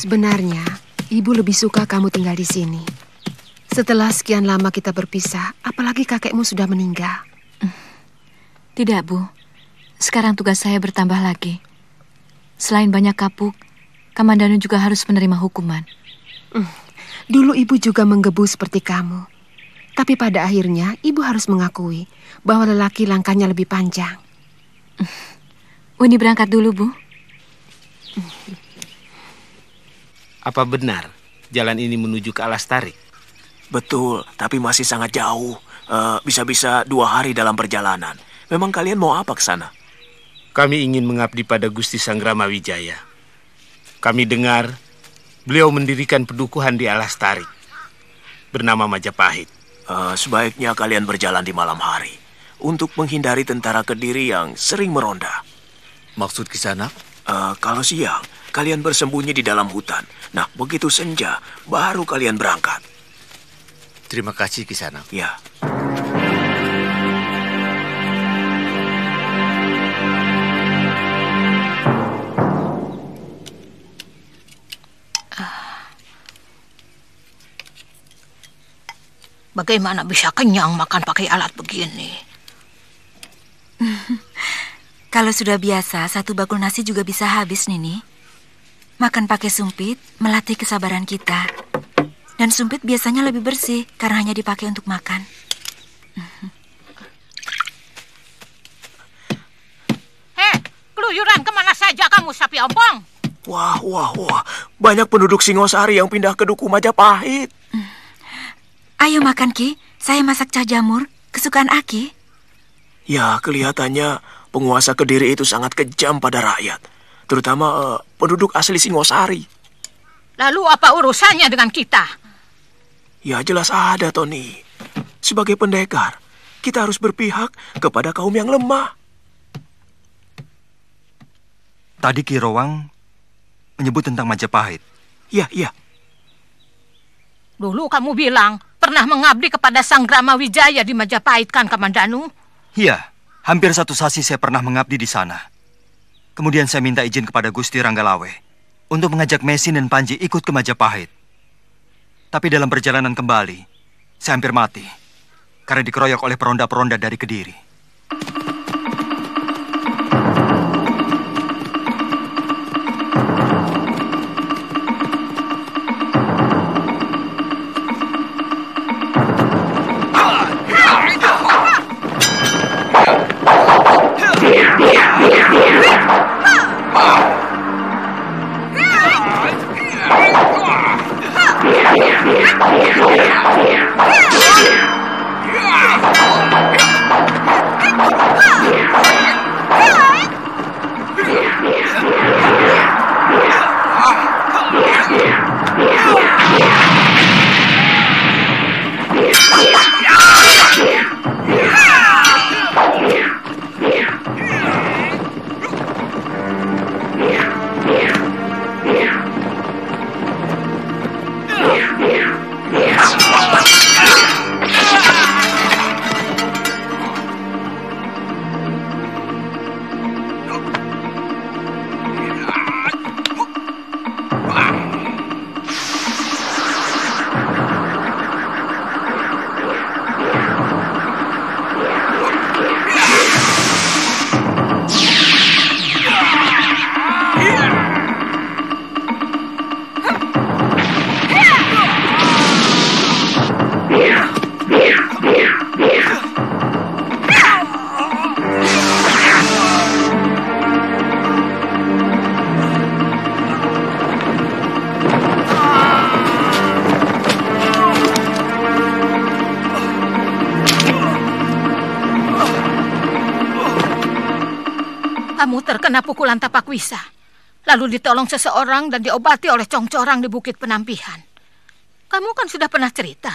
Sebenarnya, Ibu lebih suka kamu tinggal di sini. Setelah sekian lama kita berpisah, apalagi kakekmu sudah meninggal. Tidak, Bu. Sekarang tugas saya bertambah lagi. Selain banyak kapuk, Kamandanu juga harus menerima hukuman. Dulu Ibu juga menggebu seperti kamu. Tapi pada akhirnya, Ibu harus mengakui bahwa lelaki langkahnya lebih panjang. Uni berangkat dulu, Bu. Apa benar jalan ini menuju ke Alastari? Betul, tapi masih sangat jauh. Bisa-bisa 2 hari dalam perjalanan. Memang kalian mau apa ke sana? Kami ingin mengabdi pada Gusti Sanggrama Wijaya. Kami dengar beliau mendirikan pedukuhan di Alastari bernama Majapahit. Sebaiknya kalian berjalan di malam hari untuk menghindari tentara Kediri yang sering meronda. Maksud Kisanak? Kalau siang, kalian bersembunyi di dalam hutan. Nah, begitu senja, baru kalian berangkat. Terima kasih, Kisanak. Ya. Bagaimana bisa kenyang makan pakai alat begini? Kalau sudah biasa, 1 bakul nasi juga bisa habis, Nini. Makan pakai sumpit melatih kesabaran kita. Dan sumpit biasanya lebih bersih karena hanya dipakai untuk makan. Keluyuran kemana saja kamu, sapi ompong? Wah. Banyak penduduk Singosari yang pindah ke Duku Majapahit. Ayo makan, Ki. Saya masak cah jamur, kesukaan Aki. Ya, kelihatannya penguasa Kediri itu sangat kejam pada rakyat. Terutama penduduk asli Singosari. Lalu apa urusannya dengan kita? Ya, jelas ada, Tony. Sebagai pendekar, kita harus berpihak kepada kaum yang lemah. Tadi Ki Rowang menyebut tentang Majapahit. Iya. Dulu kamu bilang pernah mengabdi kepada Sanggrama Wijaya di Majapahit, kan, Kamandanu? Iya, hampir 1 sasi saya pernah mengabdi di sana. Kemudian saya minta izin kepada Gusti Ranggalawe untuk mengajak Mesin dan Panji ikut ke Majapahit. Tapi dalam perjalanan kembali, saya hampir mati karena dikeroyok oleh peronda-peronda dari Kediri. Kamu terkena pukulan tapak wisa, lalu ditolong seseorang dan diobati oleh congcorang di Bukit Penampihan. Kamu kan sudah pernah cerita.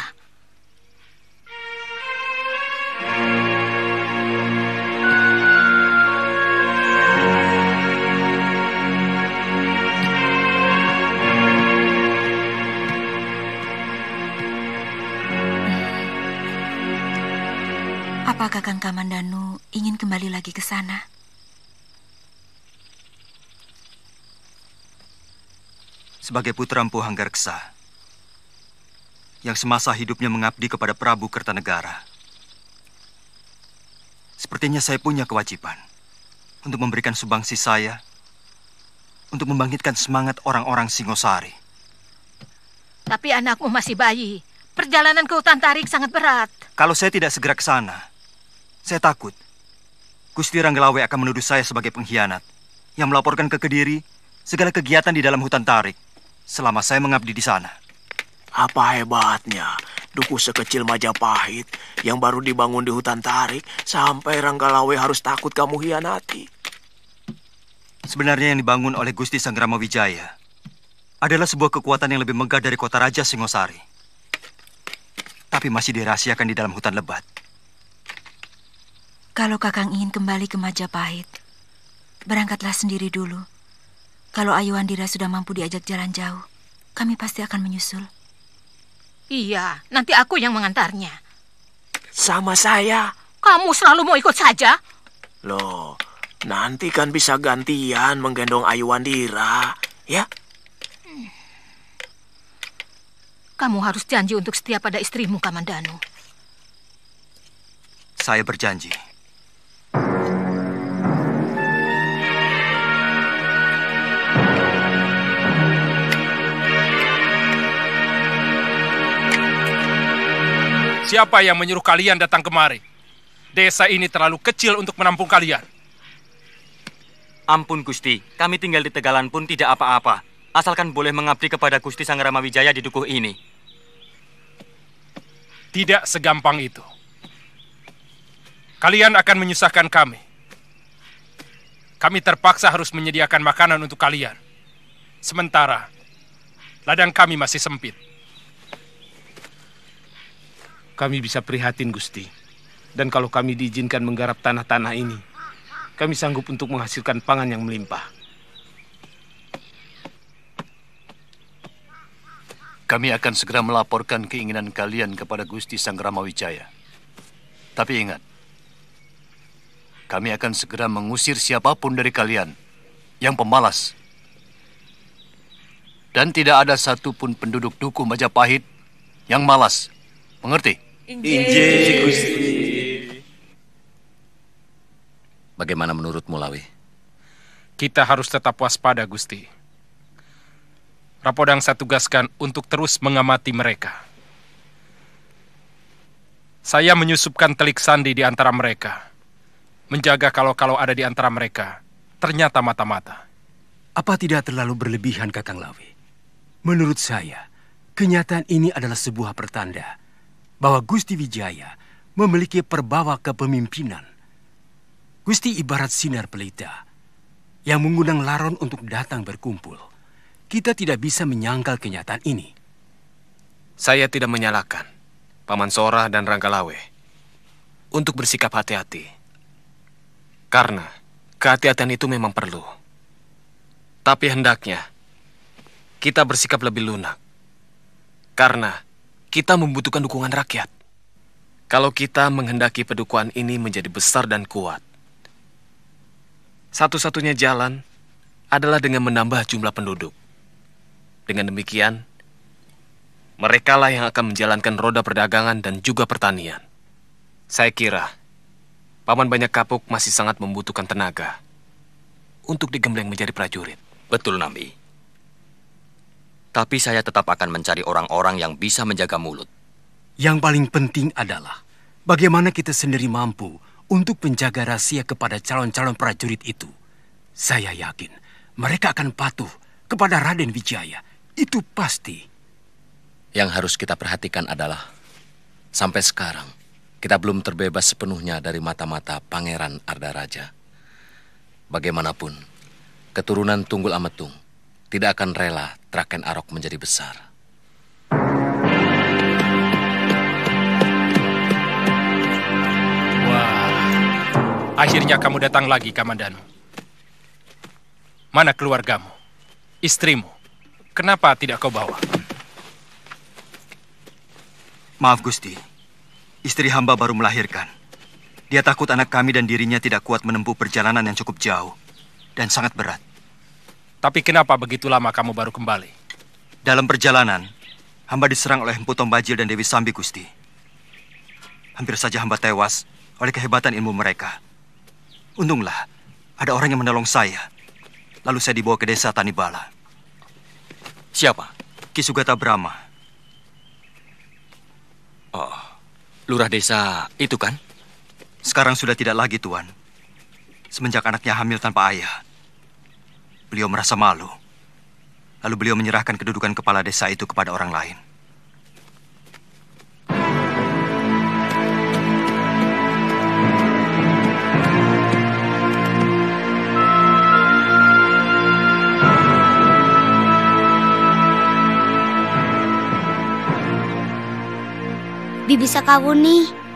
Apakah Kakang Kamandanu ingin kembali lagi ke sana? sebagai putra Empu Hanggareksa yang semasa hidupnya mengabdi kepada Prabu Kertanegara. Sepertinya saya punya kewajiban untuk memberikan sumbangsi saya untuk membangkitkan semangat orang-orang Singosari. Tapi anakmu masih bayi. Perjalanan ke hutan tarik sangat berat. Kalau saya tidak segera ke sana, saya takut Gusti Ranggalawe akan menuduh saya sebagai pengkhianat yang melaporkan ke Kediri segala kegiatan di dalam hutan tarik selama saya mengabdi di sana. Apa hebatnya dukuh sekecil Majapahit yang baru dibangun di hutan tarik sampai Ranggalawe harus takut kamu hianati? Sebenarnya yang dibangun oleh Gusti Sangramawijaya adalah sebuah kekuatan yang lebih megah dari kota Raja Singosari. Tapi masih dirahasiakan di dalam hutan lebat. Kalau Kakang ingin kembali ke Majapahit, berangkatlah sendiri dulu. Kalau Ayu Handira sudah mampu diajak jalan jauh, kami pasti akan menyusul. Iya, nanti aku yang mengantarnya. Sama saya. Kamu selalu mau ikut saja? Loh, nanti kan bisa gantian menggendong Ayu Handira, ya? Kamu harus janji untuk setia pada istrimu, Kamandanu. Saya berjanji. Siapa yang menyuruh kalian datang kemari? Desa ini terlalu kecil untuk menampung kalian. Ampun Gusti, kami tinggal di Tegalan pun tidak apa-apa. Asalkan boleh mengabdi kepada Gusti Sangramawijaya di dukuh ini. Tidak segampang itu. Kalian akan menyusahkan kami. Kami terpaksa harus menyediakan makanan untuk kalian. Sementara, ladang kami masih sempit. Kami bisa prihatin, Gusti. Dan kalau kami diizinkan menggarap tanah-tanah ini, kami sanggup untuk menghasilkan pangan yang melimpah. Kami akan segera melaporkan keinginan kalian kepada Gusti Sangramawijaya. Tapi ingat, kami akan segera mengusir siapapun dari kalian yang pemalas. Dan tidak ada satupun penduduk dukuh Majapahit yang malas. Mengerti? Injih, Gusti. Bagaimana menurutmu, Lawi? Kita harus tetap waspada, Gusti. Rapodang saya tugaskan untuk terus mengamati mereka. Saya menyusupkan telik sandi di antara mereka. Menjaga kalau ada di antara mereka ternyata mata-mata. Apa tidak terlalu berlebihan, Kakang Lawi? Menurut saya, kenyataan ini adalah sebuah pertanda bahwa Gusti Wijaya memiliki perbawa kepemimpinan. Gusti ibarat sinar pelita yang mengundang laron untuk datang berkumpul. Kita tidak bisa menyangkal kenyataan ini. Saya tidak menyalahkan Paman Sora dan Ranggalawe untuk bersikap hati-hati. Karena kehati-hatian itu memang perlu. Tapi hendaknya kita bersikap lebih lunak. Karena kita membutuhkan dukungan rakyat. Kalau kita menghendaki pedukuhan ini menjadi besar dan kuat, satu-satunya jalan adalah dengan menambah jumlah penduduk. Dengan demikian, merekalah yang akan menjalankan roda perdagangan dan juga pertanian. Saya kira, Paman Banyak Kapuk masih sangat membutuhkan tenaga untuk digembleng menjadi prajurit. Betul, Nambi. Tapi saya tetap akan mencari orang-orang yang bisa menjaga mulut. Yang paling penting adalah bagaimana kita sendiri mampu untuk menjaga rahasia kepada calon-calon prajurit itu. Saya yakin mereka akan patuh kepada Raden Wijaya. Itu pasti. Yang harus kita perhatikan adalah sampai sekarang kita belum terbebas sepenuhnya dari mata-mata Pangeran Ardaraja. Bagaimanapun, keturunan Tunggul Ametung tidak akan rela Traken Arok menjadi besar. Wah, akhirnya kamu datang lagi, Kamandanu. Mana keluargamu? Istrimu? Kenapa tidak kau bawa? Maaf, Gusti. Istri hamba baru melahirkan. Dia takut anak kami dan dirinya tidak kuat menempuh perjalanan yang cukup jauh dan sangat berat. Tapi kenapa begitu lama kamu baru kembali? Dalam perjalanan, hamba diserang oleh Empu Tombajil dan Dewi Sambi, Gusti. Hampir saja hamba tewas oleh kehebatan ilmu mereka. Untunglah, ada orang yang menolong saya. Lalu saya dibawa ke desa Tanibala. Siapa? Ki Sugata Brahma. Oh, lurah desa itu kan? Sekarang sudah tidak lagi, Tuan. Semenjak anaknya hamil tanpa ayah, beliau merasa malu. Lalu beliau menyerahkan kedudukan kepala desa itu kepada orang lain. Bibi Sakawuni.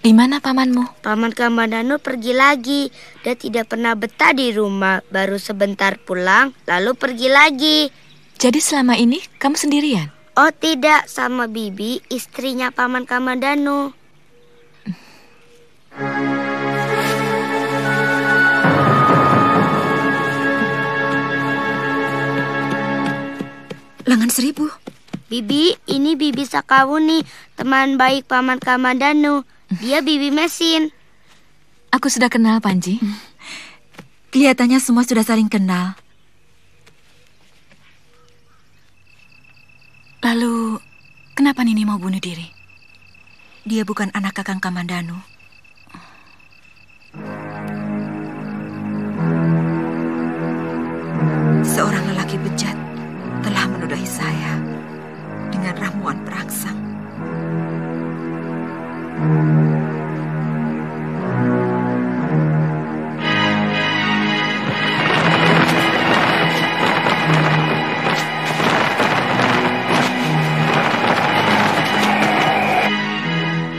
Di mana pamanmu? Paman Kamandanu pergi lagi. Dia tidak pernah betah di rumah. Baru sebentar pulang, lalu pergi lagi. Jadi selama ini kamu sendirian? Oh tidak, sama Bibi, istrinya Paman Kamandanu. Lengan Seribu. Bibi, ini Bibi Sakawuni, teman baik Paman Kamandanu. Dia Bibi Mesin. Aku sudah kenal, Panji. Kelihatannya semua sudah saling kenal. Lalu, kenapa Nini mau bunuh diri? Dia bukan anak Kakang Kamandanu. Seorang lelaki bejat telah menodai saya dengan ramuan perangsang.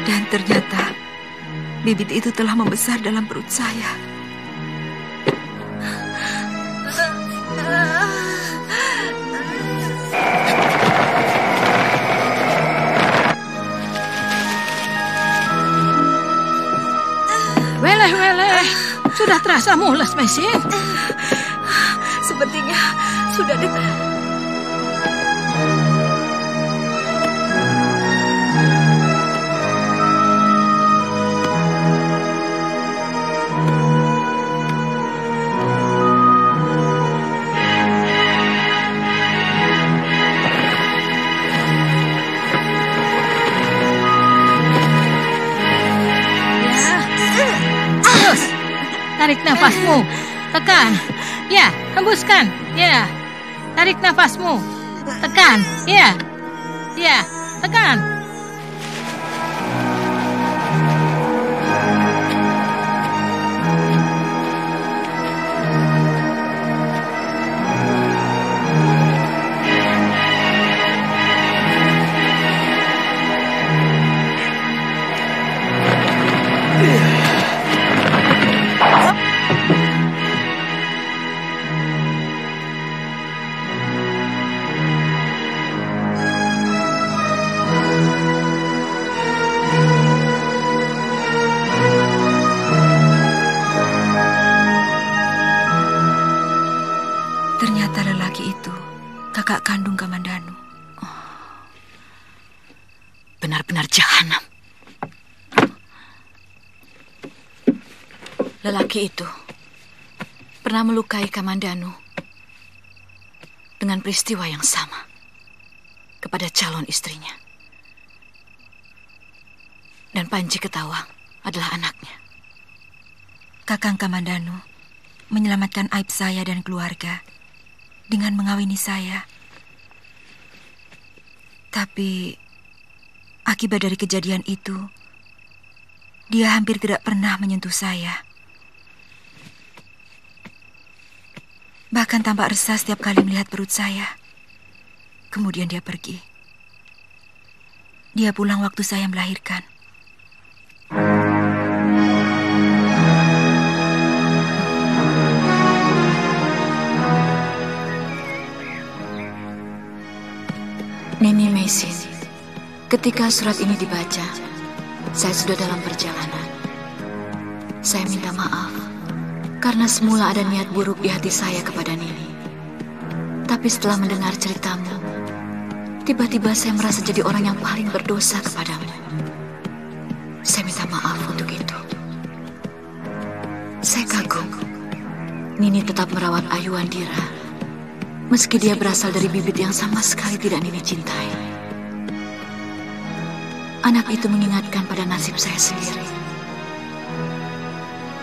Dan ternyata bibit itu telah membesar dalam perut saya. Weleh, sudah terasa mules, Mesin. Sepertinya sudah dekat. Tarik nafasmu, tekan, ya, hembuskan, ya. Tarik nafasmu, tekan, ya, ya, tekan. Kakak kandung Kamandanu. Benar-benar jahanam. Lelaki itu pernah melukai Kamandanu dengan peristiwa yang sama kepada calon istrinya. Dan Panji Ketawang adalah anaknya. Kakang Kamandanu menyelamatkan aib saya dan keluarga dengan mengawini saya. Tapi akibat dari kejadian itu, dia hampir tidak pernah menyentuh saya. Bahkan tampak resah setiap kali melihat perut saya. Kemudian dia pergi. Dia pulang waktu saya melahirkan. Nini Mesin, ketika surat ini dibaca, saya sudah dalam perjalanan. Saya minta maaf karena semula ada niat buruk di hati saya kepada Nini. Tapi setelah mendengar ceritamu, tiba-tiba saya merasa jadi orang yang paling berdosa kepadamu. Saya minta maaf untuk itu. Saya kagum. Nini tetap merawat Ayu Andira, meski dia berasal dari bibit yang sama sekali tidak Nini cintai. Anak itu mengingatkan pada nasib saya sendiri.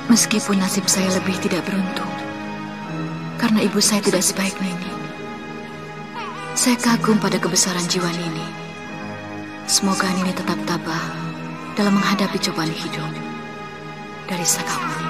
Meskipun nasib saya lebih tidak beruntung, karena ibu saya tidak sebaik Nini. Saya kagum pada kebesaran jiwa Nini. Semoga Nini tetap tabah dalam menghadapi cobaan hidup. Dari Sakawuni.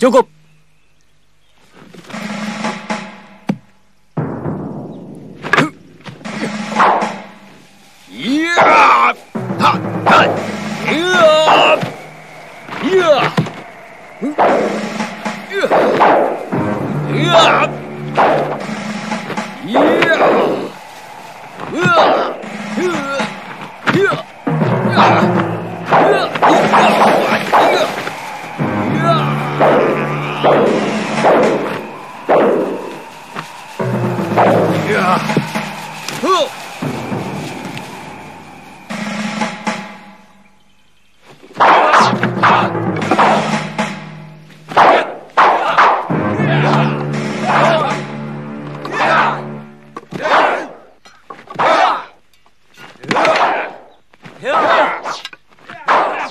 Cukup.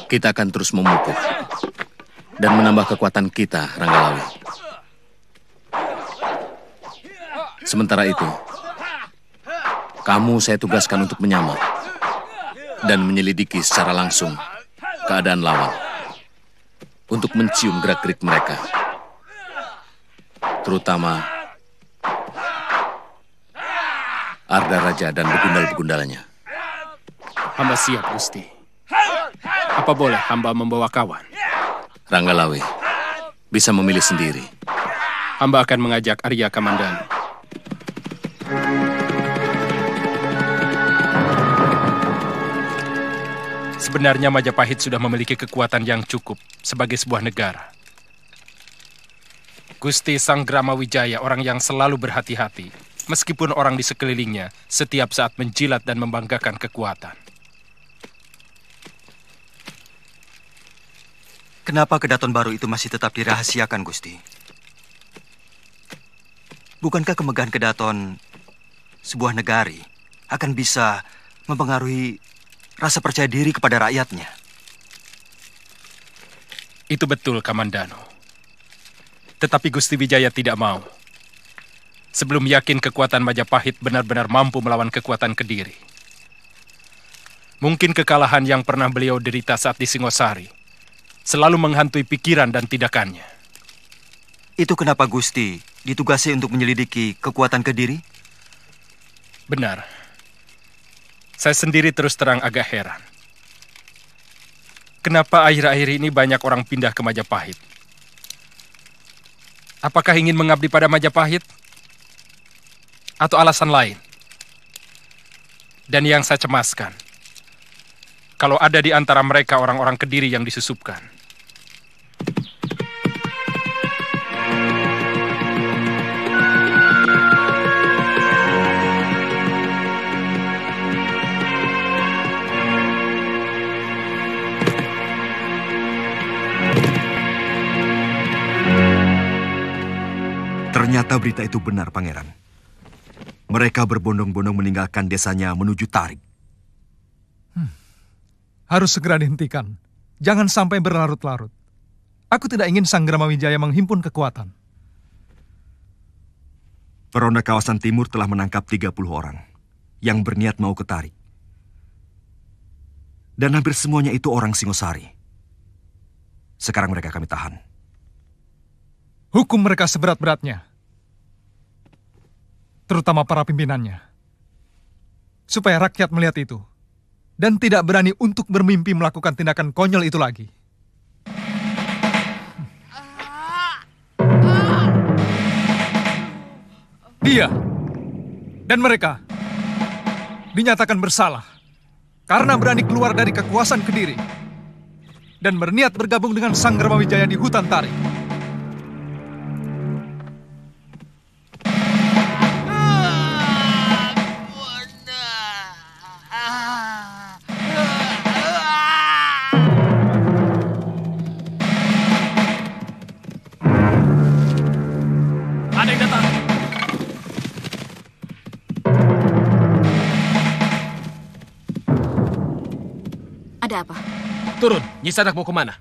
Kita akan terus memupuk dan menambah kekuatan kita, Ranggalawe. Sementara itu, kamu saya tugaskan untuk menyamar dan menyelidiki secara langsung keadaan lawan untuk mencium gerak-gerik mereka, terutama Ardaraja dan begundal-begundalnya. Hamba siap, Gusti. Apa boleh hamba membawa kawan? Ranggalawe bisa memilih sendiri. Hamba akan mengajak Arya Kamandanu. Sebenarnya Majapahit sudah memiliki kekuatan yang cukup sebagai sebuah negara. Gusti Sanggramawijaya orang yang selalu berhati-hati, meskipun orang di sekelilingnya setiap saat menjilat dan membanggakan kekuatan. Kenapa kedaton baru itu masih tetap dirahasiakan, Gusti? Bukankah kemegahan kedaton sebuah negari akan bisa mempengaruhi rasa percaya diri kepada rakyatnya? Itu betul, Kamandanu. Tetapi Gusti Wijaya tidak mau. Sebelum yakin kekuatan Majapahit benar-benar mampu melawan kekuatan Kediri. Mungkin kekalahan yang pernah beliau derita saat di Singosari selalu menghantui pikiran dan tindakannya. Itu kenapa Gusti ditugasi untuk menyelidiki kekuatan Kediri? Benar. Saya sendiri terus terang agak heran. Kenapa akhir-akhir ini banyak orang pindah ke Majapahit? Apakah ingin mengabdi pada Majapahit? Atau alasan lain? Dan yang saya cemaskan, kalau ada di antara mereka orang-orang Kediri yang disusupkan. Ternyata berita itu benar, Pangeran. Mereka berbondong-bondong meninggalkan desanya menuju Tarik. Harus segera dihentikan. Jangan sampai berlarut-larut. Aku tidak ingin Sanggramawijaya menghimpun kekuatan. Peronda kawasan timur telah menangkap 30 orang yang berniat mau ke Tarik. Dan hampir semuanya itu orang Singosari. Sekarang mereka kami tahan. Hukum mereka seberat-beratnya. Terutama para pimpinannya. Supaya rakyat melihat itu. Dan tidak berani untuk bermimpi melakukan tindakan konyol itu lagi. Dia dan mereka dinyatakan bersalah karena berani keluar dari kekuasaan Kediri dan berniat bergabung dengan Sangramawijaya di hutan Tarik. Ada yang datang. Ada apa? Turun, Nyi Sanak mau kemana?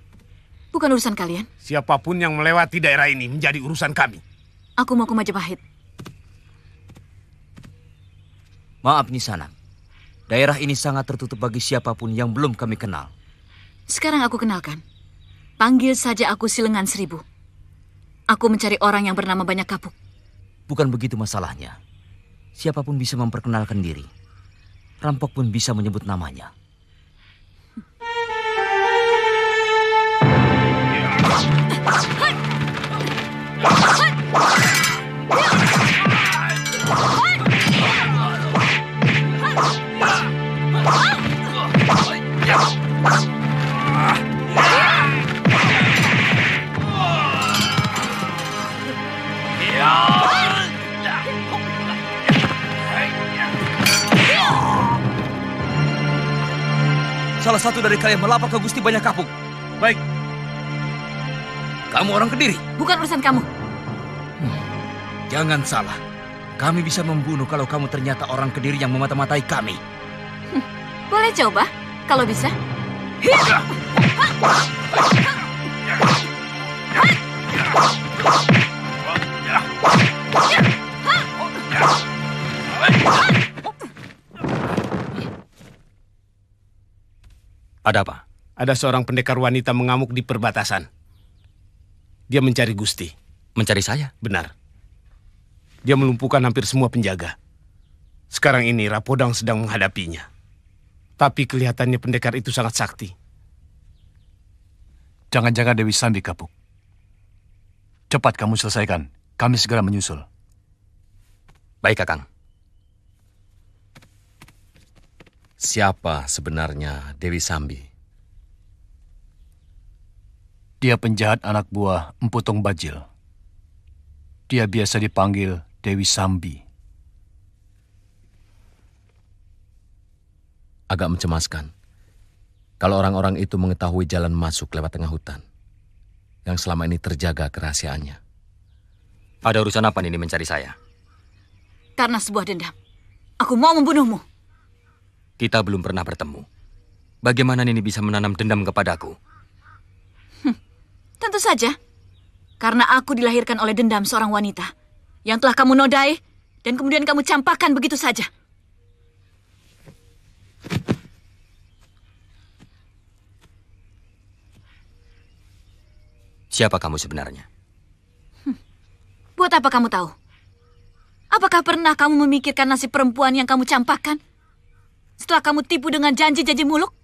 Bukan urusan kalian. Siapapun yang melewati daerah ini menjadi urusan kami. Aku mau ke Majapahit. Maaf Nyi Sanak, daerah ini sangat tertutup bagi siapapun yang belum kami kenal. Sekarang aku kenalkan. Panggil saja aku Silengan Seribu. Aku mencari orang yang bernama Banyak Kapuk. Bukan begitu masalahnya. Siapapun bisa memperkenalkan diri. Rampok pun bisa menyebut namanya. Salah satu dari kalian melapor ke Gusti Banyak Kapuk. Baik. Kamu orang Kediri? Bukan urusan kamu. Jangan salah. Kami bisa membunuh kalau kamu ternyata orang Kediri yang memata-matai kami. Boleh coba, kalau bisa. Ada apa? Ada seorang pendekar wanita mengamuk di perbatasan. Dia mencari Gusti. Mencari saya? Benar. Dia melumpuhkan hampir semua penjaga. Sekarang ini Rapodang sedang menghadapinya. Tapi kelihatannya pendekar itu sangat sakti. Jangan-jangan Dewi Sambi, Kapuk. Cepat kamu selesaikan. Kami segera menyusul. Baik, Kakang. Siapa sebenarnya Dewi Sambi? Dia penjahat anak buah Empu Tung Bajil. Dia biasa dipanggil Dewi Sambi. Agak mencemaskan kalau orang-orang itu mengetahui jalan masuk lewat tengah hutan yang selama ini terjaga kerahasiaannya. Ada urusan apa ini mencari saya? Karena sebuah dendam. Aku mau membunuhmu. Kita belum pernah bertemu. Bagaimana Nini bisa menanam dendam kepadaku? Tentu saja. Karena aku dilahirkan oleh dendam seorang wanita yang telah kamu nodai dan kemudian kamu campakkan begitu saja. Siapa kamu sebenarnya? Buat apa kamu tahu? Apakah pernah kamu memikirkan nasib perempuan yang kamu campakkan? Setelah kamu tipu dengan janji-janji muluk?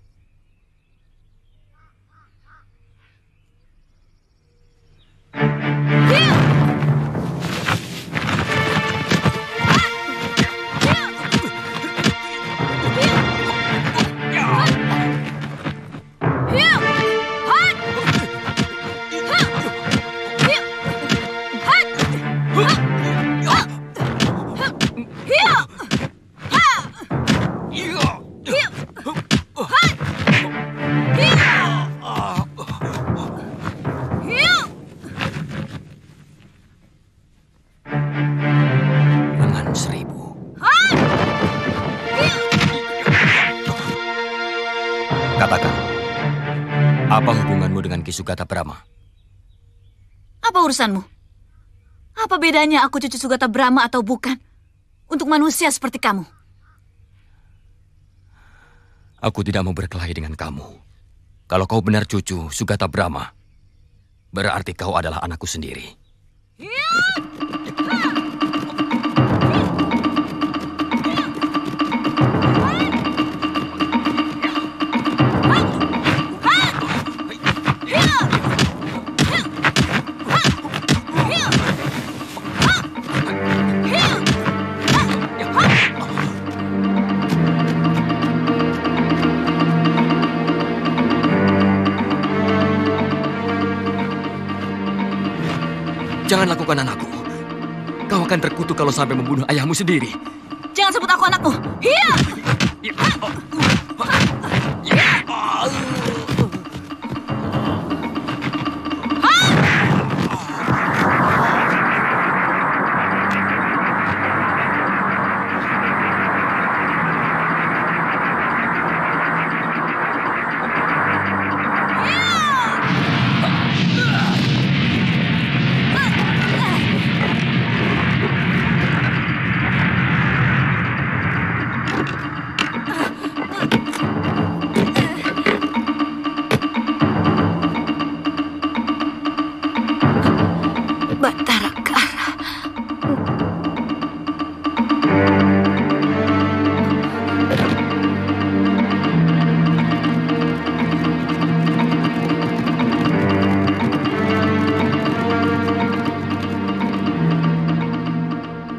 Katakan, apa hubunganmu dengan Ki Sugata Brahma? Apa urusanmu? Apa bedanya aku cucu Sugata Brahma atau bukan? Untuk manusia seperti kamu. Aku tidak mau berkelahi dengan kamu. Kalau kau benar cucu Sugata Brahma, berarti kau adalah anakku sendiri. Jangan lakukan anakku. Kau akan terkutuk kalau sampai membunuh ayahmu sendiri. Jangan sebut aku anakmu. Hiya!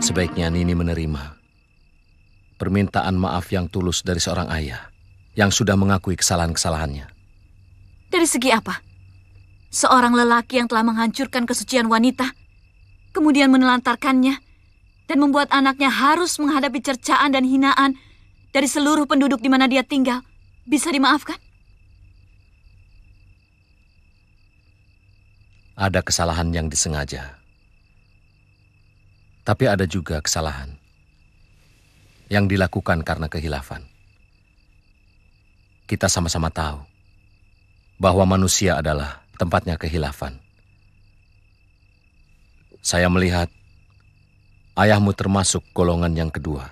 Sebaiknya Nini menerima permintaan maaf yang tulus dari seorang ayah yang sudah mengakui kesalahan-kesalahannya. Dari segi apa? Seorang lelaki yang telah menghancurkan kesucian wanita, kemudian menelantarkannya, dan membuat anaknya harus menghadapi cercaan dan hinaan dari seluruh penduduk di mana dia tinggal, bisa dimaafkan? Ada kesalahan yang disengaja. Tapi ada juga kesalahan yang dilakukan karena kehilafan. Kita sama-sama tahu bahwa manusia adalah tempatnya kehilafan. Saya melihat ayahmu termasuk golongan yang kedua,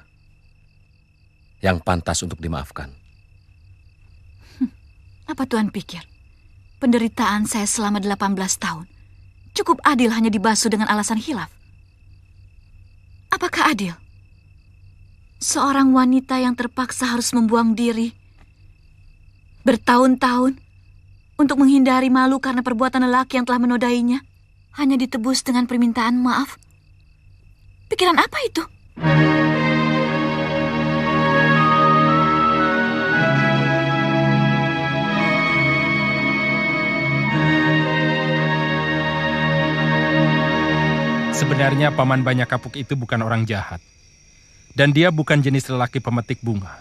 yang pantas untuk dimaafkan. Apa Tuhan pikir? Penderitaan saya selama 18 tahun cukup adil hanya dibasuh dengan alasan hilaf? Apakah adil? Seorang wanita yang terpaksa harus membuang diri bertahun-tahun untuk menghindari malu karena perbuatan lelaki yang telah menodainya hanya ditebus dengan permintaan maaf. Pikiran apa itu? Sebenarnya Paman Banyak Kapuk itu bukan orang jahat. Dan dia bukan jenis lelaki pemetik bunga.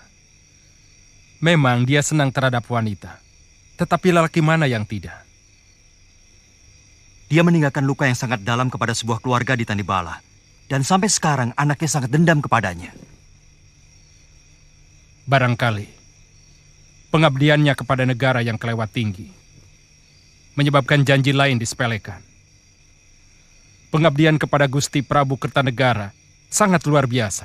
Memang dia senang terhadap wanita. Tetapi lelaki mana yang tidak? Dia meninggalkan luka yang sangat dalam kepada sebuah keluarga di Tandibala. Dan sampai sekarang anaknya sangat dendam kepadanya. Barangkali pengabdiannya kepada negara yang kelewat tinggi menyebabkan janji lain disepelekan. Pengabdian kepada Gusti Prabu Kertanegara sangat luar biasa.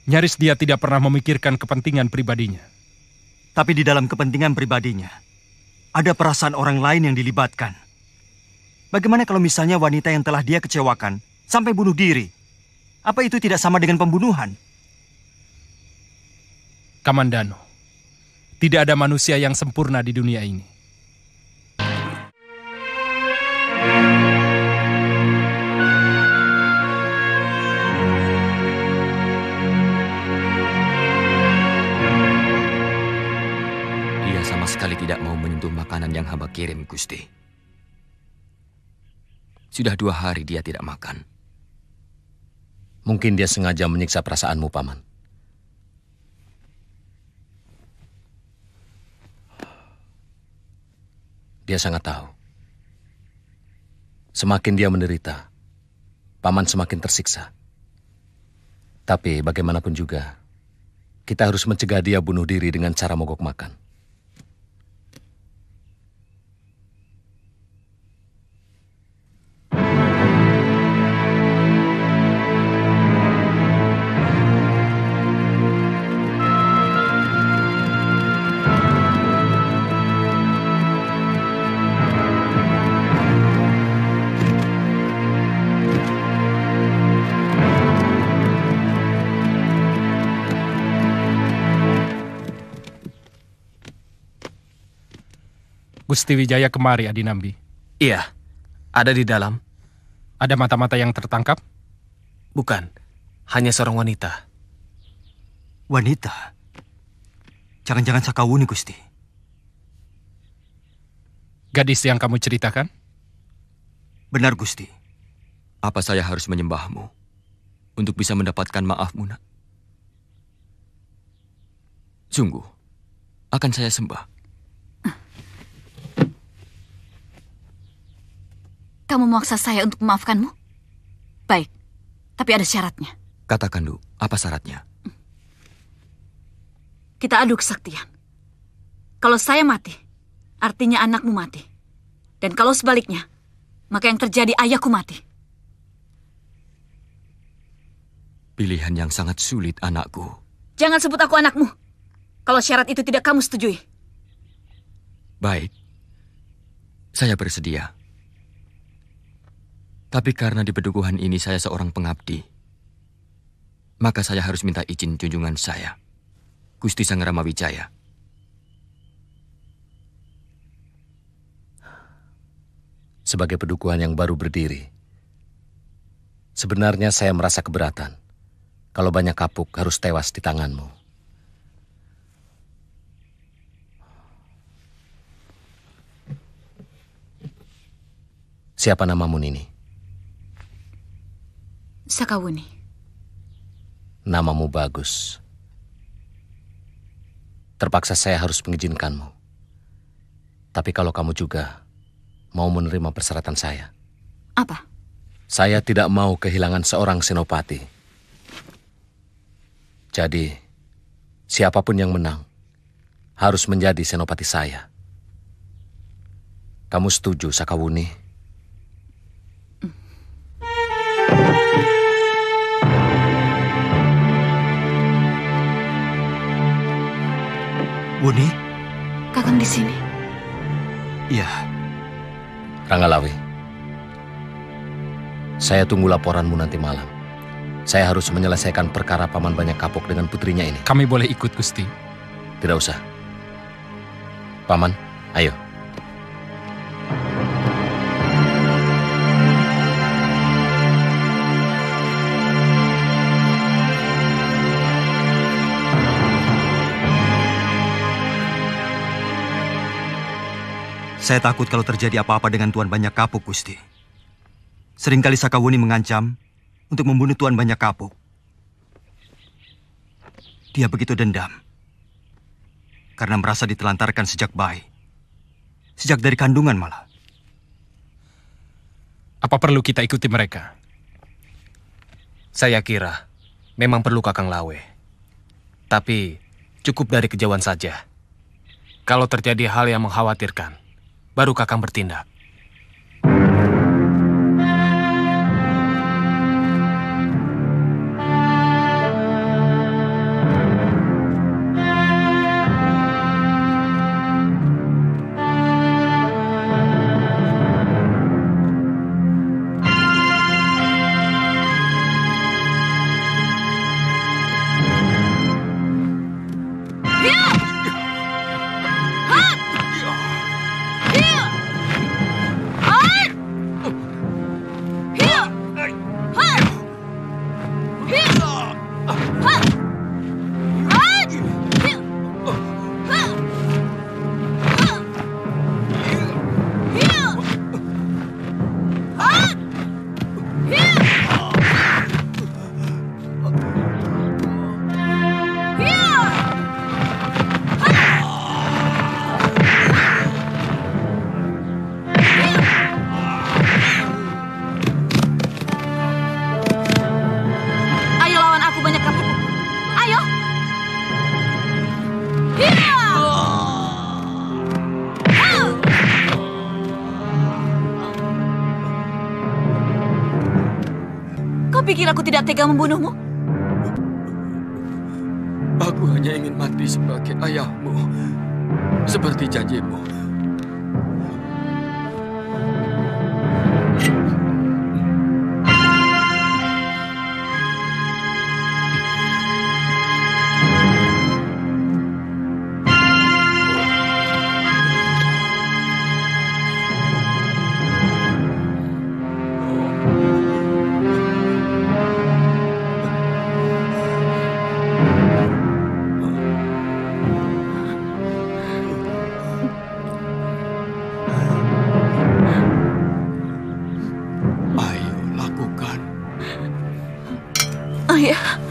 Nyaris dia tidak pernah memikirkan kepentingan pribadinya. Tapi di dalam kepentingan pribadinya, ada perasaan orang lain yang dilibatkan. Bagaimana kalau misalnya wanita yang telah dia kecewakan sampai bunuh diri? Apa itu tidak sama dengan pembunuhan? Kamandano, tidak ada manusia yang sempurna di dunia ini. Sekali tidak mau menyentuh makanan yang hamba kirim, Gusti. Sudah 2 hari dia tidak makan. Mungkin dia sengaja menyiksa perasaanmu, Paman. Dia sangat tahu. Semakin dia menderita, Paman semakin tersiksa. Tapi bagaimanapun juga, kita harus mencegah dia bunuh diri dengan cara mogok makan. Gusti Wijaya kemari, Adinambi. Iya, ada di dalam. Ada mata-mata yang tertangkap? Bukan, hanya seorang wanita. Wanita? Jangan-jangan Sakawuni, Gusti. Gadis yang kamu ceritakan? Benar, Gusti. Apa saya harus menyembahmu untuk bisa mendapatkan maafmu, Nak? Sungguh, akan saya sembah. Kamu memaksa saya untuk memaafkanmu? Baik, tapi ada syaratnya. Katakan, Du, apa syaratnya? Kita adu kesaktian. Kalau saya mati, artinya anakmu mati. Dan kalau sebaliknya, maka yang terjadi ayahku mati. Pilihan yang sangat sulit, anakku. Jangan sebut aku anakmu. Kalau syarat itu tidak kamu setujui. Baik, saya bersedia. Tapi karena di pedukuhan ini saya seorang pengabdi, maka saya harus minta izin junjungan saya, Gusti Sanggrama Wijaya. Sebagai pedukuhan yang baru berdiri, sebenarnya saya merasa keberatan kalau banyak kapuk harus tewas di tanganmu. Siapa namamu, Nini? Sakawuni. Namamu bagus. Terpaksa saya harus mengizinkanmu. Tapi kalau kamu juga mau menerima persyaratan saya. Apa? Saya tidak mau kehilangan seorang senopati. Jadi, siapapun yang menang harus menjadi senopati saya. Kamu setuju, Sakawuni? Wuni? Kakang di sini. Iya. Ranggalawe, saya tunggu laporanmu nanti malam. Saya harus menyelesaikan perkara Paman Banyak Kapuk dengan putrinya ini. Kami boleh ikut, Gusti? Tidak usah. Paman, ayo. Saya takut kalau terjadi apa-apa dengan Tuan Banyak Kapuk, Gusti. Seringkali Sakawuni mengancam untuk membunuh Tuan Banyak Kapuk. Dia begitu dendam karena merasa ditelantarkan sejak bayi. Sejak dari kandungan malah. Apa perlu kita ikuti mereka? Saya kira memang perlu Kakang Lawe. Tapi cukup dari kejauhan saja. Kalau terjadi hal yang mengkhawatirkan, baru Kakang bertindak. Pikir aku tidak tega membunuhmu? Aku hanya ingin mati sebagai ayahmu, seperti janjimu. Ayah.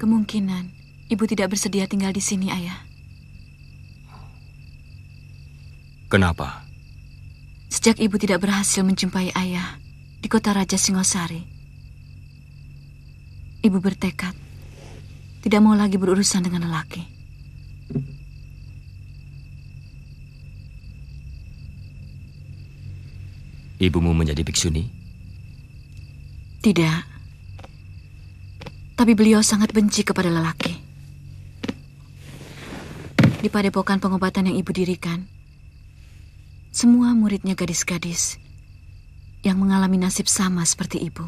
Kemungkinan ibu tidak bersedia tinggal di sini, Ayah. Kenapa? Sejak ibu tidak berhasil menjumpai ayah di kota Raja Singosari, ibu bertekad tidak mau lagi berurusan dengan lelaki. Ibumu menjadi biksuni? Tidak. Tapi beliau sangat benci kepada lelaki. Di padepokan pengobatan yang ibu dirikan, semua muridnya gadis-gadis yang mengalami nasib sama seperti ibu.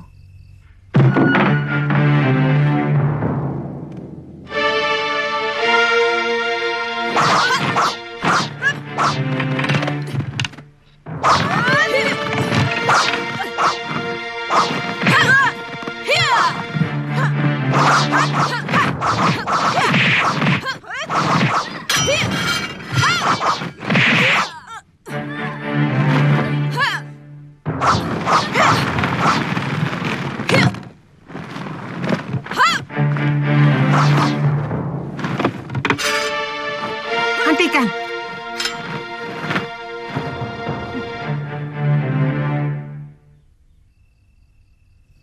Hentikan.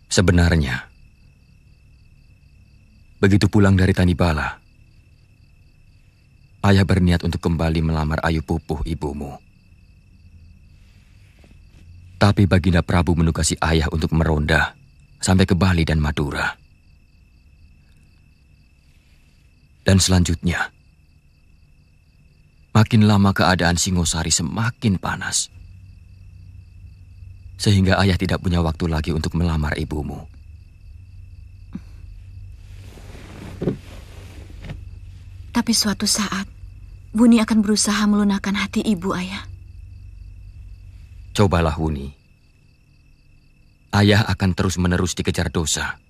Sebenarnya, begitu pulang dari Tanibala, ayah berniat untuk kembali melamar Ayu Pupuh ibumu. Tapi Baginda Prabu menugasi ayah untuk meronda sampai ke Bali dan Madura. Dan selanjutnya, makin lama keadaan Singosari semakin panas. Sehingga ayah tidak punya waktu lagi untuk melamar ibumu. Tapi suatu saat, Buni akan berusaha melunakkan hati ibu, ayah. Cobalah, Wuni. Ayah akan terus-menerus dikejar dosa.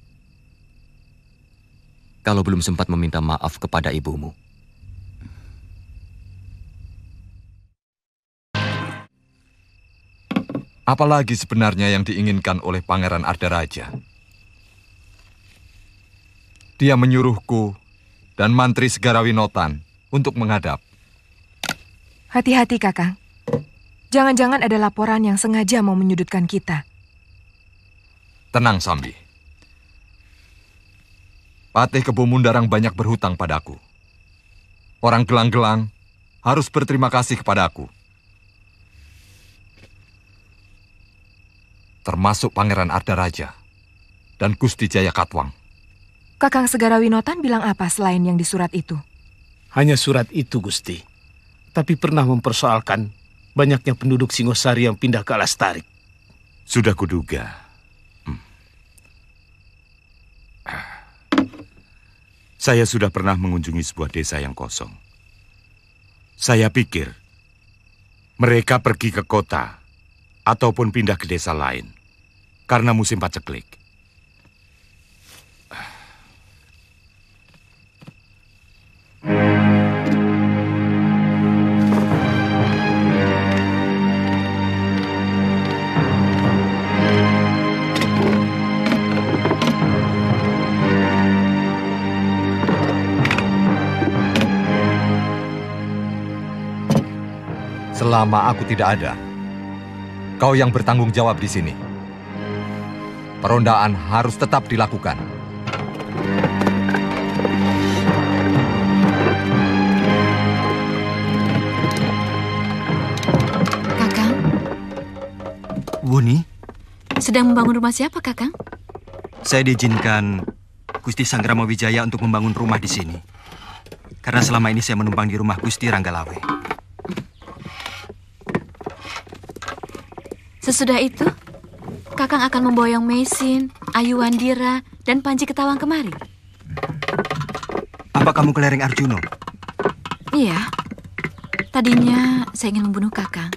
Kalau belum sempat meminta maaf kepada ibumu. Apalagi sebenarnya yang diinginkan oleh Pangeran Ardaraja? Dia menyuruhku dan Mantri Segarawinotan untuk menghadap. Hati-hati, Kakang. Jangan-jangan ada laporan yang sengaja mau menyudutkan kita. Tenang, Sambi. Patih Kebo Mundarang banyak berhutang padaku. Orang gelang-gelang harus berterima kasih kepadaku. Termasuk Pangeran Ardaraja dan Gusti Jayakatwang. Kakang Segarawinotan bilang apa selain yang di surat itu? Hanya surat itu, Gusti. Tapi pernah mempersoalkan banyaknya penduduk Singosari yang pindah ke Alastarik. Sudah kuduga. Saya sudah pernah mengunjungi sebuah desa yang kosong. Saya pikir mereka pergi ke kota ataupun pindah ke desa lain karena musim paceklik. Selama aku tidak ada, kau yang bertanggung jawab di sini. Perondaan harus tetap dilakukan. Kakang, Wuni, sedang membangun rumah siapa, Kakang? saya diizinkan Gusti Sanggrama Wijaya untuk membangun rumah di sini. Karena selama ini saya menumpang di rumah Gusti Ranggalawe. Sesudah itu, Kakang akan memboyong Mesin, Ayu Wandira, dan Panji Ketawang kemari. Apa kamu ke lereng Arjuno? Iya. Tadinya saya ingin membunuh Kakang.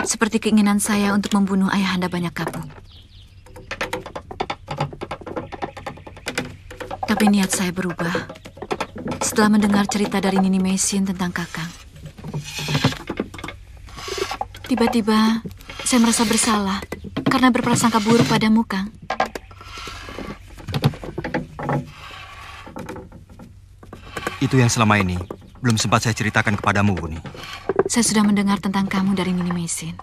Seperti keinginan saya untuk membunuh Ayahanda Banyak Kapuk. Tapi niat saya berubah setelah mendengar cerita dari Nini Mesin tentang Kakang. Tiba-tiba saya merasa bersalah karena berprasangka buruk padamu, Kang. Itu yang selama ini belum sempat saya ceritakan kepadamu, Wuni. Saya sudah mendengar tentang kamu dari Nini Mesin.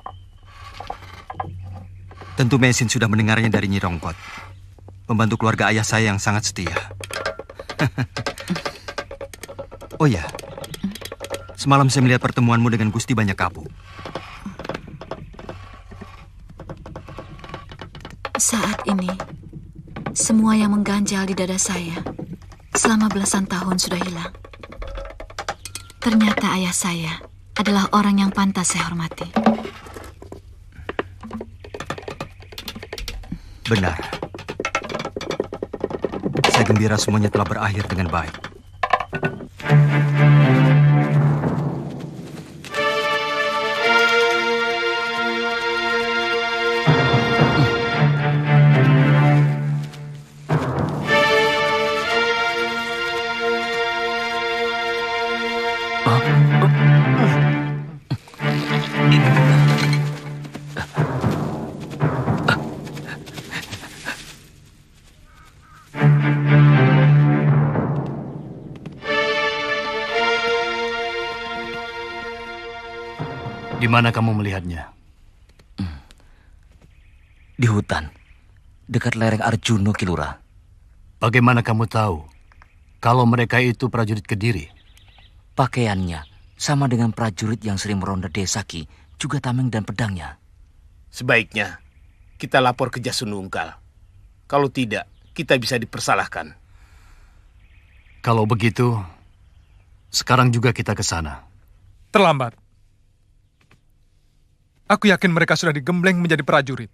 Tentu Mesin sudah mendengarnya dari Nyi Rongkot, pembantu keluarga ayah saya yang sangat setia. Oh ya, semalam saya melihat pertemuanmu dengan Gusti Banyak Kapuk. Saat ini, semua yang mengganjal di dada saya selama belasan tahun sudah hilang. Ternyata ayah saya adalah orang yang pantas saya hormati. Benar. Saya gembira semuanya telah berakhir dengan baik. Di mana kamu melihatnya? Di hutan, dekat lereng Arjuno, Kilura. Bagaimana kamu tahu kalau mereka itu prajurit Kediri? Pakaiannya sama dengan prajurit yang sering meronda desa Ki, juga tameng dan pedangnya. Sebaiknya kita lapor ke Jasununggal. Kalau tidak, kita bisa dipersalahkan. Kalau begitu, sekarang juga kita ke sana. Terlambat. Aku yakin mereka sudah digembleng menjadi prajurit.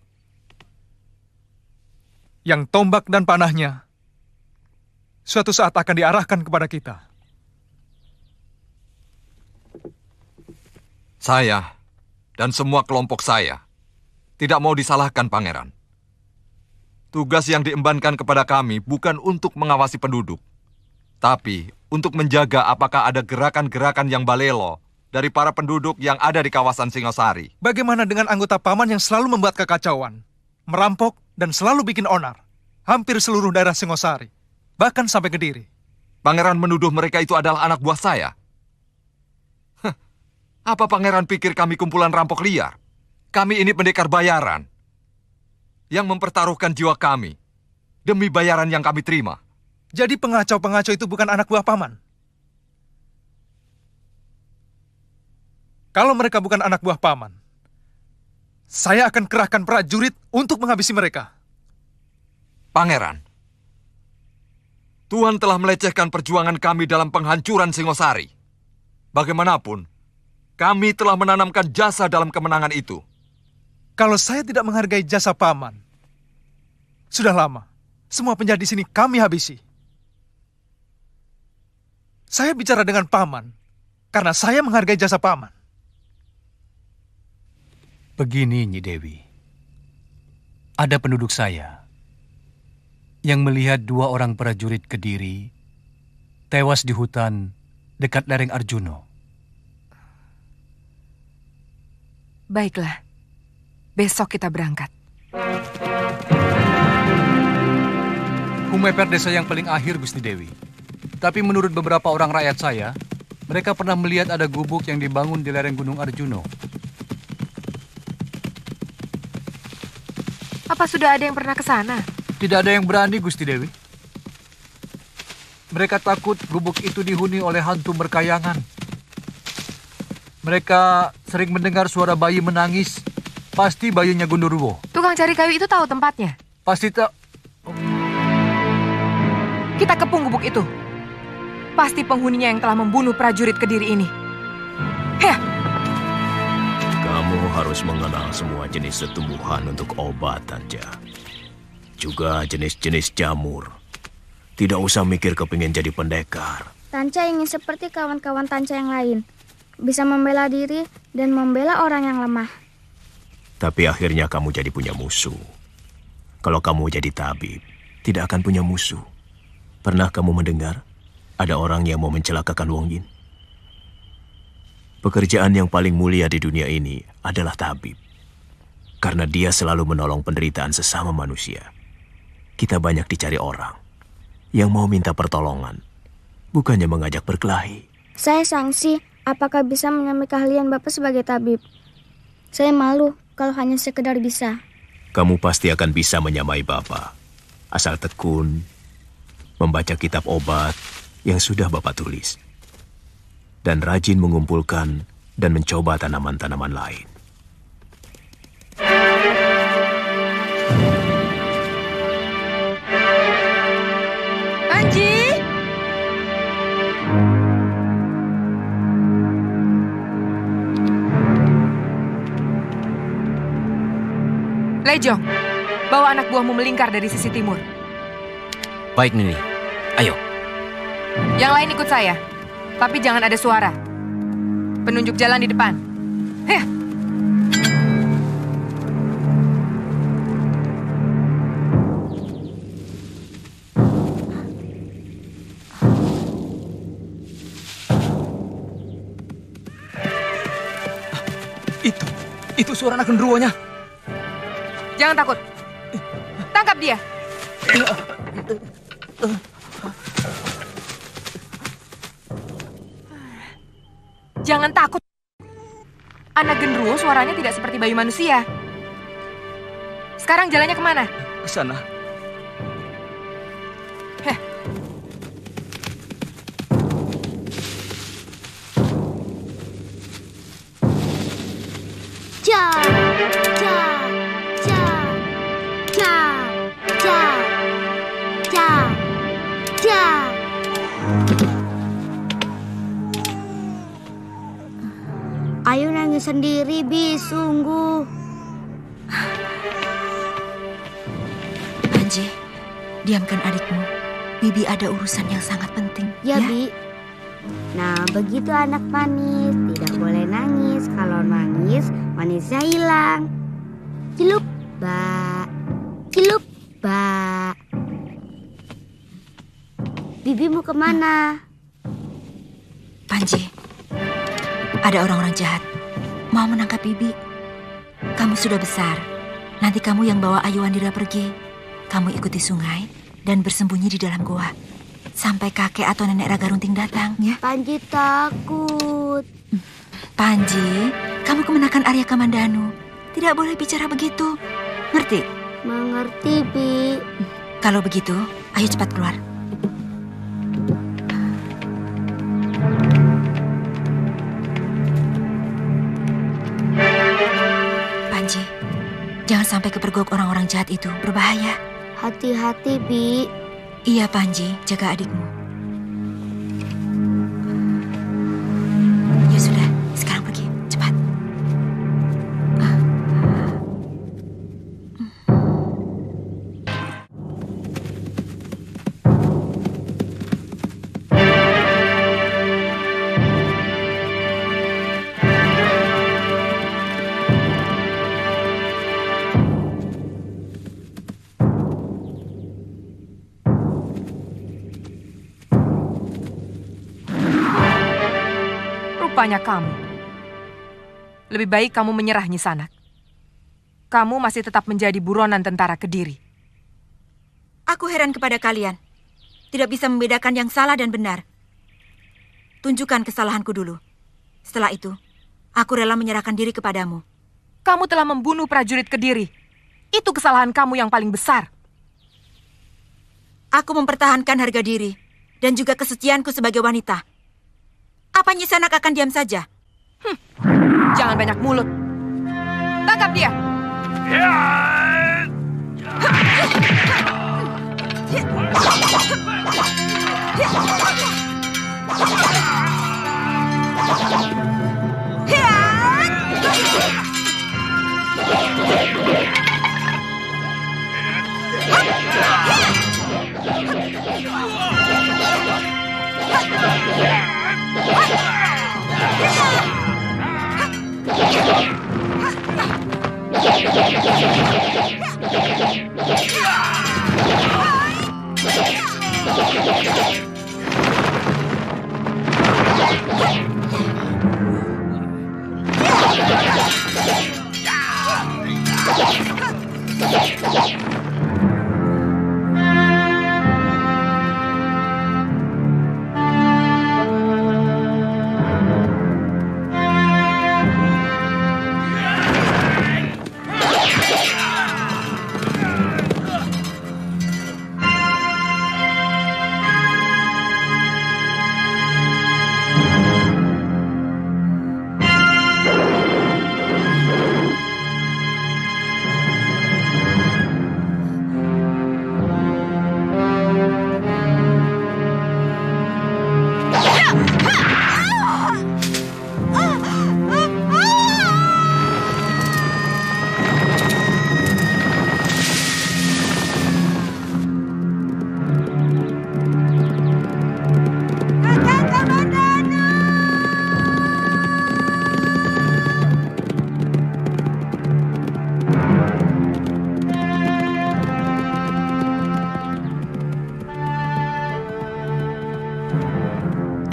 Yang tombak dan panahnya suatu saat akan diarahkan kepada kita. Saya dan semua kelompok saya tidak mau disalahkan, Pangeran. Tugas yang diembankan kepada kami bukan untuk mengawasi penduduk, tapi untuk menjaga apakah ada gerakan-gerakan yang balelo dari para penduduk yang ada di kawasan Singosari. Bagaimana dengan anggota paman yang selalu membuat kekacauan, merampok, dan selalu bikin onar? Hampir seluruh daerah Singosari, bahkan sampai Kediri. Pangeran menuduh mereka itu adalah anak buah saya. Apa pangeran pikir kami kumpulan rampok liar? Kami ini pendekar bayaran yang mempertaruhkan jiwa kami demi bayaran yang kami terima. Jadi pengacau-pengacau itu bukan anak buah paman? Kalau mereka bukan anak buah paman, saya akan kerahkan prajurit untuk menghabisi mereka. Pangeran, Tuhan telah melecehkan perjuangan kami dalam penghancuran Singosari. Bagaimanapun, kami telah menanamkan jasa dalam kemenangan itu. Kalau saya tidak menghargai jasa paman, sudah lama, semua penjahat di sini kami habisi. Saya bicara dengan paman, karena saya menghargai jasa paman. Begini, Nyi Dewi. Ada penduduk saya yang melihat 2 orang prajurit Kediri tewas di hutan dekat lereng Arjuno. Baiklah, besok kita berangkat. Kumeper desa yang paling akhir, Gusti Dewi. Tapi menurut beberapa orang rakyat saya, mereka pernah melihat ada gubuk yang dibangun di lereng Gunung Arjuno. Apa sudah ada yang pernah ke sana? Tidak ada yang berani, Gusti Dewi. Mereka takut gubuk itu dihuni oleh hantu merkayangan. Mereka sering mendengar suara bayi menangis. Pasti bayinya Gundurwo. Tukang cari kayu itu tahu tempatnya? Pasti tak. Kita kepung gubuk itu. Pasti penghuninya yang telah membunuh prajurit Kediri ini. Heh. Kamu harus mengenal semua jenis tumbuhan untuk obat, Tanja. Juga jenis-jenis jamur. Tidak usah mikir kepingin jadi pendekar. Tanca ingin seperti kawan-kawan Tanca yang lain. Bisa membela diri dan membela orang yang lemah. Tapi akhirnya kamu jadi punya musuh. Kalau kamu jadi tabib, tidak akan punya musuh. Pernah kamu mendengar ada orang yang mau mencelakakan Wong Yin? Pekerjaan yang paling mulia di dunia ini adalah tabib. Karena dia selalu menolong penderitaan sesama manusia. Kita banyak dicari orang yang mau minta pertolongan, bukannya mengajak berkelahi. Saya sangsi, apakah bisa menyamai keahlian Bapak sebagai tabib? Saya malu kalau hanya sekedar bisa. Kamu pasti akan bisa menyamai Bapak, asal tekun, membaca kitab obat yang sudah Bapak tulis, dan rajin mengumpulkan dan mencoba tanaman-tanaman lain. Panji! Lejong, bawa anak buahmu melingkar dari sisi timur. Baik, Nini. Ayo. Yang lain ikut saya, tapi jangan ada suara. Penunjuk jalan di depan. Heh. Itu suara anak genderuwonya. Jangan takut. Tangkap dia. Jangan takut. Anak genderuwo suaranya tidak seperti bayi manusia. Sekarang jalannya kemana? Ke sana. Ayu nangis sendiri, Bi, sungguh. Panji, diamkan adikmu. Bibi ada urusan yang sangat penting. Ya, Bi. Nah, begitu anak manis. Tidak boleh nangis. Kalau nangis, manisnya hilang. Cilup, Ba. Cilup, Ba. Bibi mau kemana? Panji, Ada orang-orang jahat mau menangkap Bibi. Kamu sudah besar. Nanti kamu yang bawa Ayu Wandira pergi. Kamu ikuti sungai dan bersembunyi di dalam goa. Sampai kakek atau nenek Raga Runting datang, ya? Panji takut. Panji, kamu kemenakan Arya Kamandanu. Tidak boleh bicara begitu. Ngerti? Mengerti, Bi. Kalau begitu, ayo cepat keluar. Panji, jangan sampai kepergok orang-orang jahat itu. Berbahaya. Hati-hati, Bi. Iya, Panji. Jaga adikmu. Ya sudah, sekarang pergi. Cepat. Rupanya kamu. Lebih baik kamu menyerah, Nyi Sanak. Kamu masih tetap menjadi buronan tentara Kediri. Aku heran kepada kalian. Tidak bisa membedakan yang salah dan benar. Tunjukkan kesalahanku dulu. Setelah itu, aku rela menyerahkan diri kepadamu. Kamu telah membunuh prajurit Kediri. Itu kesalahan kamu yang paling besar. Aku mempertahankan harga diri dan juga kesucianku sebagai wanita. Apa Nyi Sanak akan diam saja? Jangan banyak mulut. Tangkap dia.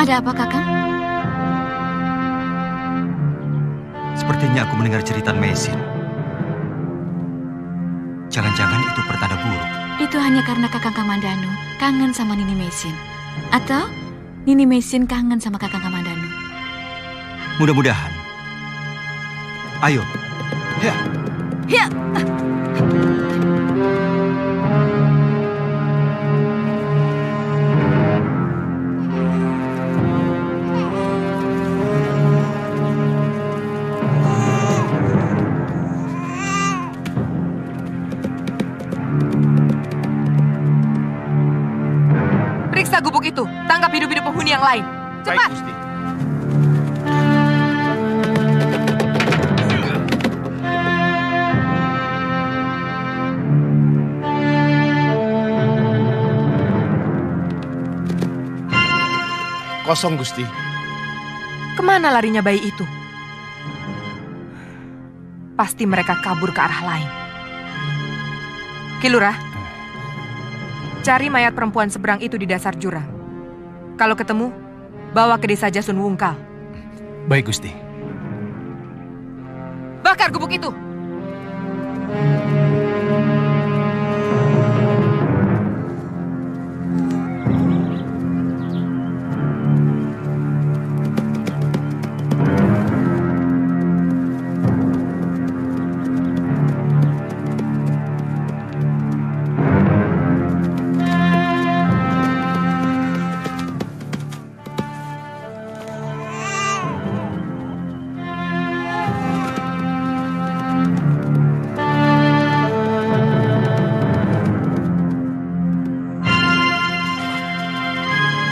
Ada apa, Kakang? Sepertinya aku mendengar cerita Mesin. Jangan-jangan itu pertanda buruk. Itu hanya karena Kakang Kamandanu kangen sama Nini Mesin. Atau Nini Mesin kangen sama Kakang Kamandanu. Mudah-mudahan. Ayo. Ya. Ya. Periksa gubuk itu. Tangkap hidup-hidup penghuni yang lain. Cepat. Baik, Gusti. Kosong, Gusti. Kemana larinya bayi itu? Pasti mereka kabur ke arah lain. Ki Lurah, cari mayat perempuan seberang itu di dasar jurang. Kalau ketemu, bawa ke desa Jasun Wungkal. Baik, Gusti. Bakar gubuk itu.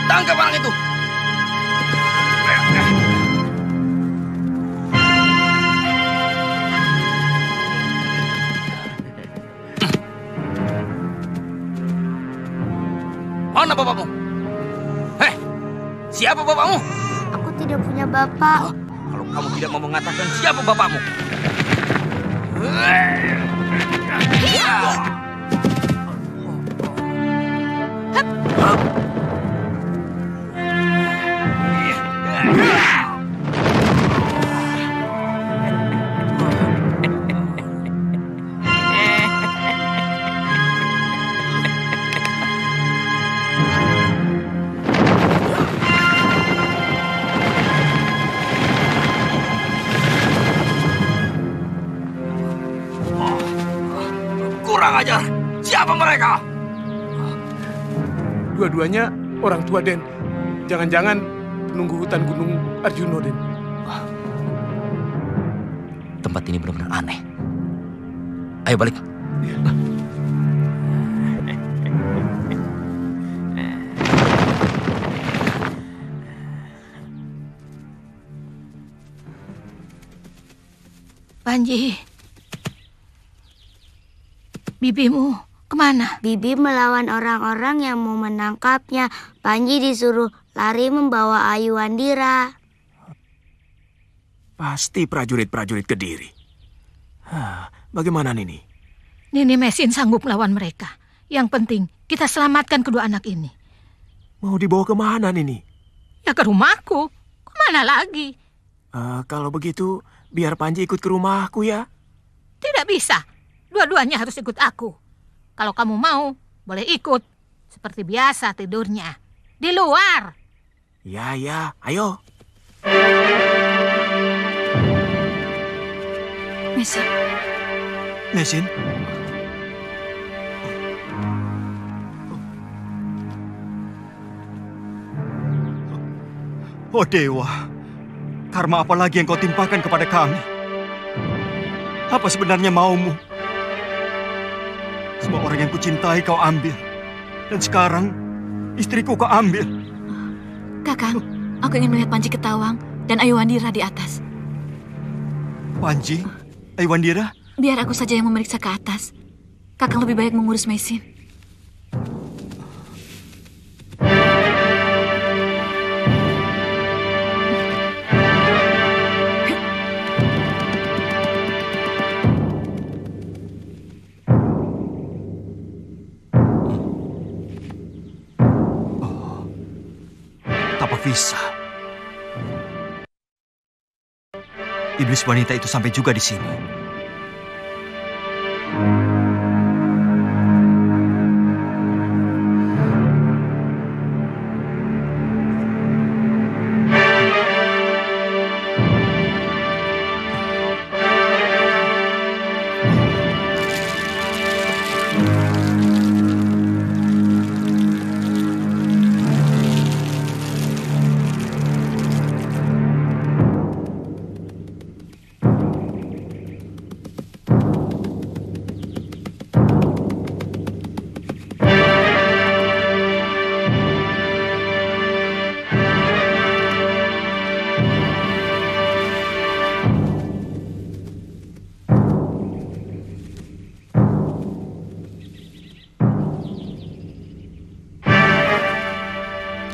Tangkap orang itu. Mana bapakmu? Siapa bapakmu? Aku tidak punya bapak. Kalau kamu tidak mau mengatakan siapa bapakmu. Kurang ajar. Siapa mereka? Dua-duanya orang tua, Den. Jangan-jangan penunggu hutan Gunung Arjuno, Den. Tempat ini benar-benar aneh. Ayo balik. Panji, bibimu kemana? Bibi melawan orang-orang yang mau menangkapnya. Panji disuruh lari membawa Ayu Wandira. Pasti prajurit-prajurit Kediri. Bagaimana Nini? Nini Mesin sanggup melawan mereka. Yang penting kita selamatkan kedua anak ini. Mau dibawa kemana Nini? Ya ke rumahku. Kemana lagi? Kalau begitu, biar Panji ikut ke rumahku ya. Tidak bisa. Dua-duanya harus ikut aku. Kalau kamu mau, boleh ikut. Seperti biasa tidurnya. Di luar. Ya, ayo. Mesin. Mesin? Oh Dewa, karma apa lagi yang kau timpakan kepada kami? Apa sebenarnya maumu? Semua orang yang kucintai kau ambil. Dan sekarang, istriku kau ambil. Kakang, aku ingin melihat Panji Ketawang dan Ayu Wandira di atas. Panji? Ayu Wandira? Biar aku saja yang memeriksa ke atas. Kakang lebih baik mengurus Mesin. Bisa. Iblis wanita itu sampai juga di sini.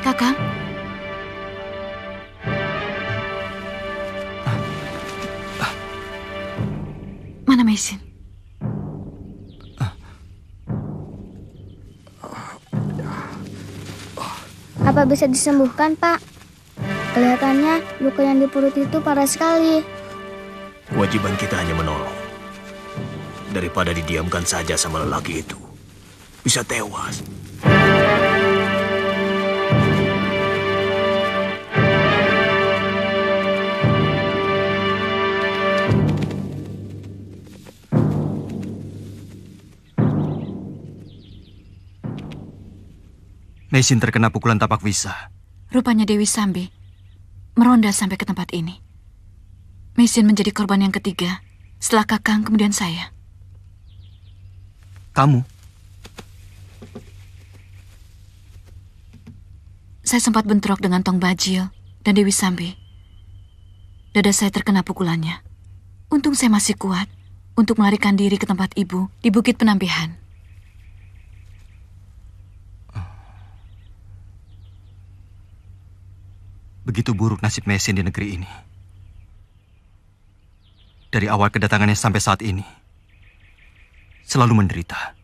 Kakang. Mana Mesin? Apa bisa disembuhkan, Pak? Kelihatannya luka yang di perut itu parah sekali. Kewajiban kita hanya menolong. Daripada didiamkan saja sama lelaki itu. Bisa tewas. Mesin terkena pukulan tapak wisa. Rupanya Dewi Sambi meronda sampai ke tempat ini. Mesin menjadi korban yang ketiga, setelah Kakang kemudian saya. Kamu? Saya sempat bentrok dengan Tong Bajil dan Dewi Sambi. Dada saya terkena pukulannya. Untung saya masih kuat untuk melarikan diri ke tempat ibu di Bukit Penampihan. Begitu buruk nasib Mesin di negeri ini. Dari awal kedatangannya sampai saat ini, selalu menderita.